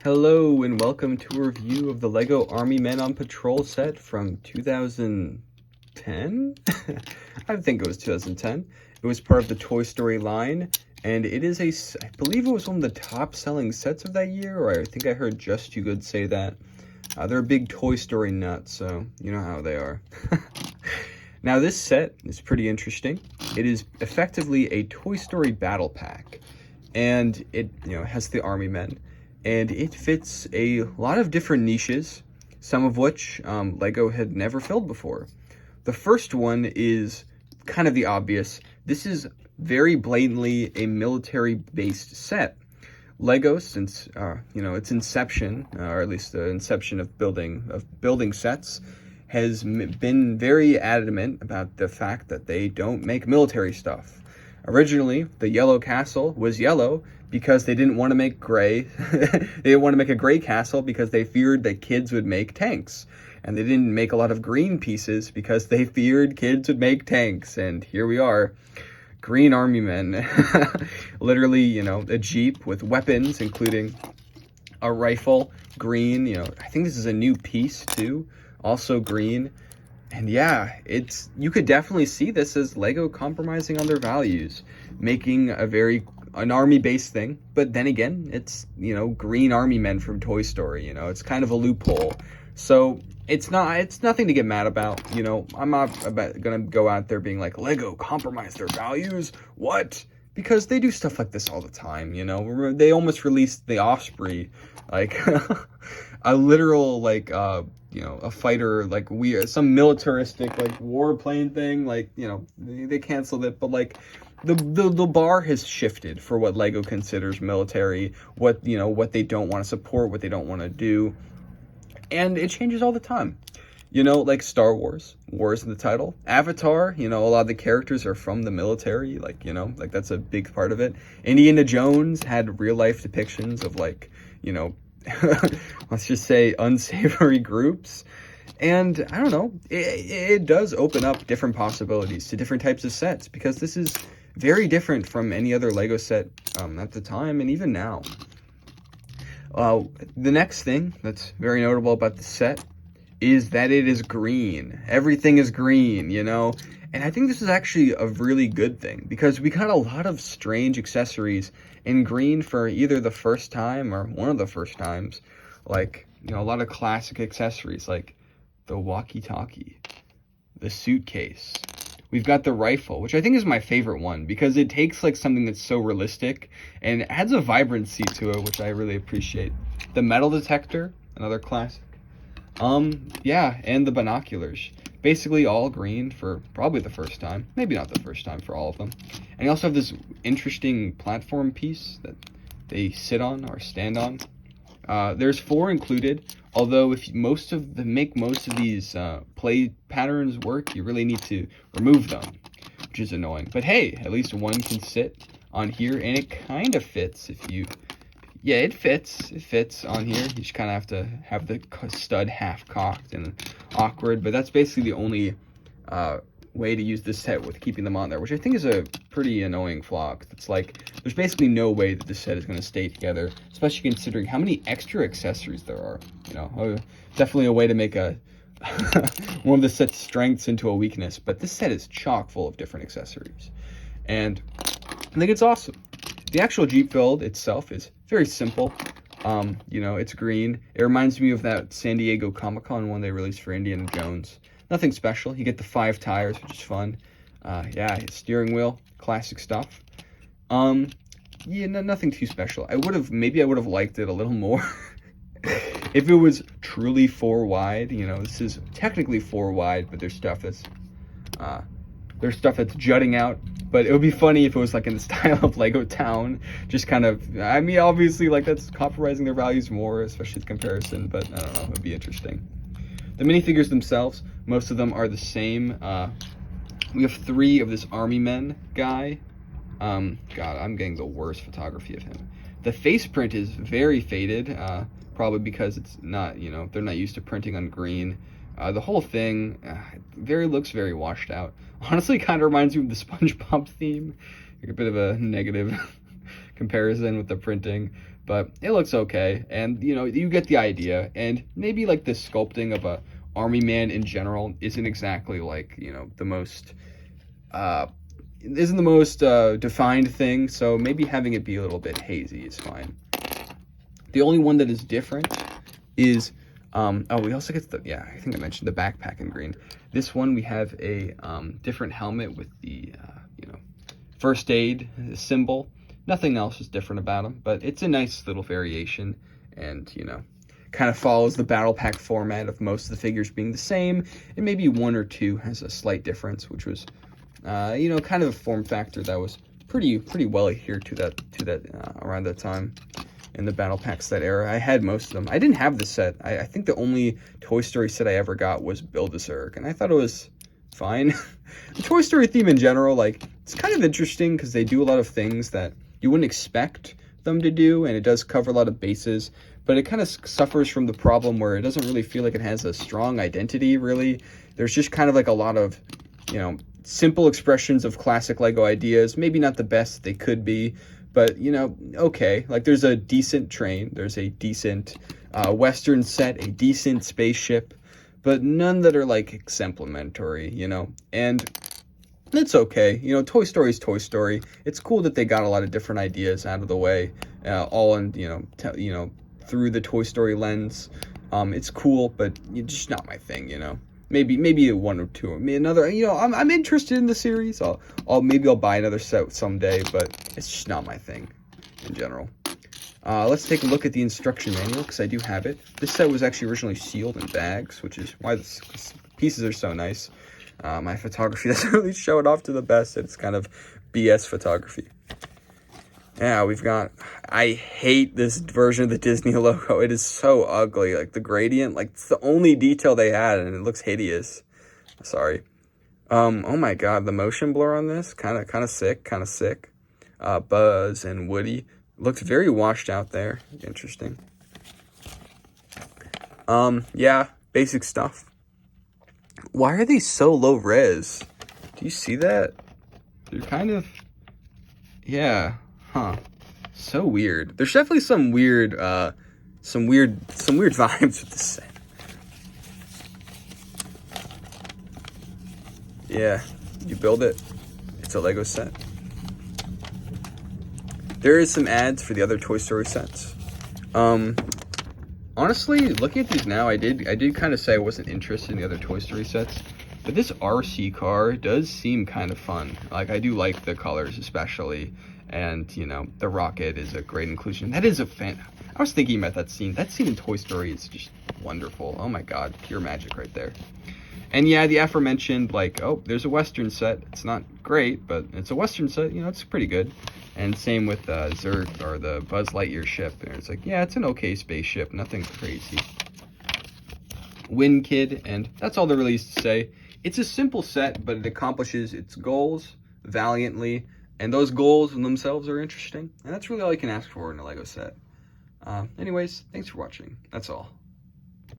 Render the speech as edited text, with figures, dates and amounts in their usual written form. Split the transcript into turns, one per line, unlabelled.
Hello and welcome to a review of the LEGO Army Men on Patrol set from 2010? I think it was 2010. It was part of the Toy Story line, and it is I believe it was one of the top selling sets of that year, or I think I heard Just Too Good say that. They're a big Toy Story nut, so you know how they are. Now this set is pretty interesting. It is effectively a Toy Story battle pack, and it has the Army Men. And it fits a lot of different niches, some of which LEGO had never filled before. The first one is kind of the obvious. This is very blatantly a military-based set. LEGO, since its inception, or at least the inception of building sets, has been very adamant about the fact that they don't make military stuff. Originally, the Yellow Castle was yellow because they didn't want to make gray. They didn't want to make a gray castle because they feared that kids would make tanks. And they didn't make a lot of green pieces because they feared kids would make tanks. And here we are, green Army Men. Literally, a Jeep with weapons, including a rifle, green. I think this is a new piece too, also green. And yeah, you could definitely see this as LEGO compromising on their values, making an army-based thing. But then again, it's, green Army Men from Toy Story, it's kind of a loophole. So it's nothing to get mad about. I'm not gonna go out there being like, LEGO compromised their values. What? Because they do stuff like this all the time, They almost released the Osprey, like a literal, like, a fighter, like some militaristic, like, warplane thing, like, they canceled it, but like the bar has shifted for what LEGO considers military, what they don't want to support, what they don't want to do, and it changes all the time. Like Star Wars, war is in the title. Avatar, a lot of the characters are from the military, like that's a big part of it. Indiana Jones had real life depictions of, like, let's just say unsavory groups. And I don't know, it does open up different possibilities to different types of sets, because this is very different from any other LEGO set at the time and even now. The next thing that's very notable about the set is that it is green. Everything is green, And I think this is actually a really good thing, because we got a lot of strange accessories in green for either the first time or one of the first times. Like, a lot of classic accessories like the walkie-talkie, the suitcase. We've got the rifle, which I think is my favorite one, because it takes like something that's so realistic and adds a vibrancy to it, which I really appreciate. The metal detector, another classic. Yeah, and the binoculars. Basically all green for probably the first time. Maybe not the first time for all of them. And you also have this interesting platform piece that they sit on or stand on. There's 4 included, although if most of these play patterns work, you really need to remove them, which is annoying. But hey, at least one can sit on here, and it kind of fits yeah, it fits. It fits on here. You just kind of have to have the stud half cocked and awkward, but that's basically the only way to use this set with keeping them on there, which I think is a pretty annoying flaw. It's like, there's basically no way that this set is going to stay together, especially considering how many extra accessories there are. Definitely a way to make one of the set's strengths into a weakness, but this set is chock full of different accessories, and I think it's awesome. The actual Jeep build itself is very simple. It's green. It reminds me of that San Diego Comic-Con one they released for Indiana Jones. Nothing special. You get the 5 tires, which is fun. Yeah, steering wheel, classic stuff. Yeah, nothing too special. Maybe I would have liked it a little more if it was truly 4 wide. This is technically 4 wide, but there's stuff that's jutting out. But it would be funny if it was like in the style of Lego Town, just kind of, obviously, like, that's compromising their values more, especially the comparison, but I don't know, it would be interesting. The minifigures themselves, most of them are the same. We have 3 of this Army Men guy. God, I'm getting the worst photography of him. The face print is very faded, probably because it's not, they're not used to printing on green. The whole thing looks very washed out. Honestly, kind of reminds me of the SpongeBob theme. Like a bit of a negative comparison with the printing, but it looks okay. And, you know, you get the idea. And maybe like the sculpting of a Army Man in general isn't exactly like, you know, the most, isn't the most defined thing. So maybe having it be a little bit hazy is fine. The only one that is different is, oh, we also get the, yeah, I think I mentioned the backpack in green. This one, we have a different helmet with the, you know, first aid symbol. Nothing else is different about them, but it's a nice little variation, and, you know, kind of follows the battle pack format of most of the figures being the same, and maybe one or two has a slight difference, which was, you know, kind of a form factor that was pretty well adhered to that around that time. In the battle pack set era, I had most of them. I didn't have the set. I think the only Toy Story set I ever got was Build-A-Zurg, and I thought it was fine. The Toy Story theme in general, like, it's kind of interesting because they do a lot of things that you wouldn't expect them to do, and it does cover a lot of bases, but it kind of suffers from the problem where it doesn't really feel like it has a strong identity, really. There's just kind of like a lot of, you know, simple expressions of classic Lego ideas, maybe not the best they could be, but, you know, okay. Like, there's a decent train, there's a decent Western set, a decent spaceship, but none that are, like, exemplimentary, you know? And it's okay. You know, Toy Story is Toy Story. It's cool that they got a lot of different ideas out of the way, all in, you know, through the Toy Story lens. It's cool, but it's just not my thing, you know? Maybe one or two. Another, you know, I'm interested in the series. Maybe I'll buy another set someday, but it's just not my thing in general. Let's take a look at the instruction manual, because I do have it. This set was actually originally sealed in bags, which is why the pieces are so nice. My photography doesn't really show it off to the best. It's kind of BS photography. Yeah, we've got, I hate this version of the Disney logo. It is so ugly. Like, the gradient, like, it's the only detail they had, and it looks hideous. Sorry. Oh my god, the motion blur on this, kind of sick. Buzz and Woody looks very washed out there. Interesting. Yeah, basic stuff. Why are they so low res? Do you see that? They're kind of, yeah. Huh. So weird. There's definitely some weird vibes with this set. Yeah, you build it. It's a Lego set. There is some ads for the other Toy Story sets. Honestly, looking at these now, I did kind of say I wasn't interested in the other Toy Story sets. But this RC car does seem kind of fun. Like, I do like the colors especially. And, you know, the rocket is a great inclusion. That is a fan. I was thinking about that scene. That scene in Toy Story is just wonderful. Oh my god, pure magic right there. And yeah, the aforementioned, like, oh, there's a Western set. It's not great, but it's a Western set. You know, it's pretty good. And same with Zurg, or the Buzz Lightyear ship. And it's like, yeah, it's an okay spaceship. Nothing crazy. Win Kid, and that's all there really is to say. It's a simple set, but it accomplishes its goals valiantly. And those goals in themselves are interesting. And that's really all you can ask for in a Lego set. Anyways, thanks for watching. That's all.